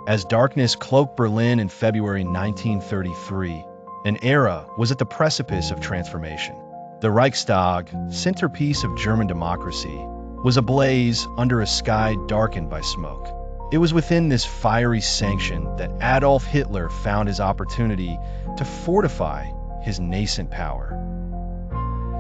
As darkness cloaked Berlin in February 1933, an era was at the precipice of transformation. The Reichstag, centerpiece of German democracy, was ablaze under a sky darkened by smoke. It was within this fiery sanction that Adolf Hitler found his opportunity to fortify his nascent power.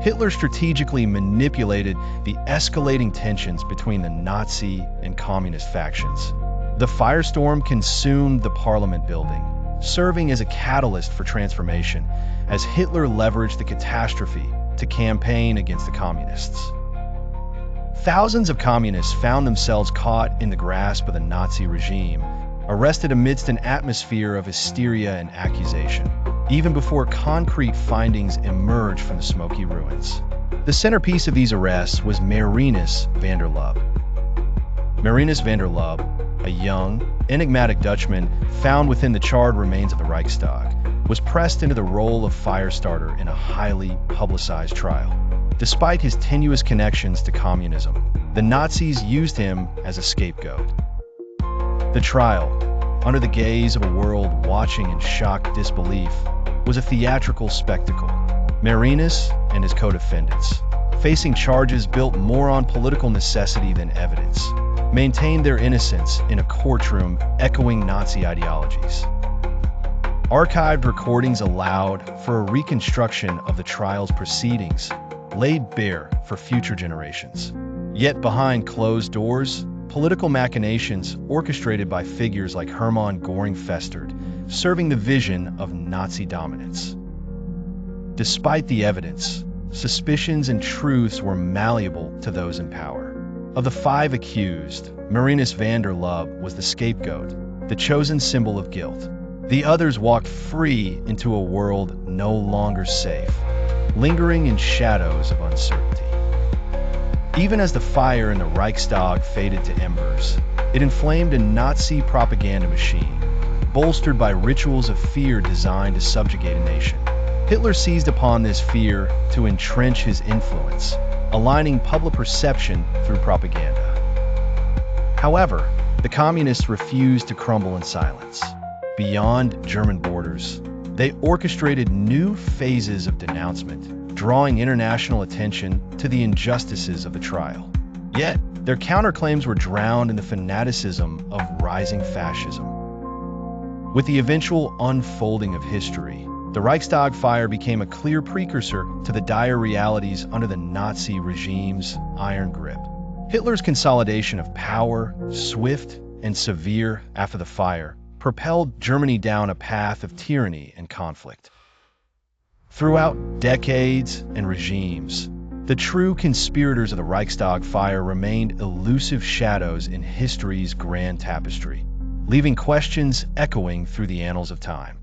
Hitler strategically manipulated the escalating tensions between the Nazi and communist factions. The firestorm consumed the parliament building, serving as a catalyst for transformation as Hitler leveraged the catastrophe to campaign against the communists. Thousands of communists found themselves caught in the grasp of the Nazi regime, arrested amidst an atmosphere of hysteria and accusation, even before concrete findings emerged from the smoky ruins. The centerpiece of these arrests was Marinus van der Lubbe. Marinus van der Lubbe, a young, enigmatic Dutchman found within the charred remains of the Reichstag, was pressed into the role of firestarter in a highly publicized trial. Despite his tenuous connections to communism, the Nazis used him as a scapegoat. The trial, under the gaze of a world watching in shocked disbelief, was a theatrical spectacle. Marinus and his co-defendants, facing charges built more on political necessity than evidence, maintained their innocence in a courtroom echoing Nazi ideologies. Archived recordings allowed for a reconstruction of the trial's proceedings, laid bare for future generations. Yet behind closed doors, political machinations orchestrated by figures like Hermann Göring festered, serving the vision of Nazi dominance. Despite the evidence, suspicions and truths were malleable to those in power. Of the 5 accused, Marinus van der Lubbe was the scapegoat, the chosen symbol of guilt. The others walked free into a world no longer safe, lingering in shadows of uncertainty. Even as the fire in the Reichstag faded to embers, it inflamed a Nazi propaganda machine, bolstered by rituals of fear designed to subjugate a nation. Hitler seized upon this fear to entrench his influence, aligning public perception through propaganda. However, the communists refused to crumble in silence. Beyond German borders, they orchestrated new phases of denouncement, drawing international attention to the injustices of the trial. Yet, their counterclaims were drowned in the fanaticism of rising fascism. With the eventual unfolding of history, the Reichstag fire became a clear precursor to the dire realities under the Nazi regime's iron grip. Hitler's consolidation of power, swift and severe after the fire, propelled Germany down a path of tyranny and conflict. Throughout decades and regimes, the true conspirators of the Reichstag fire remained elusive shadows in history's grand tapestry, leaving questions echoing through the annals of time.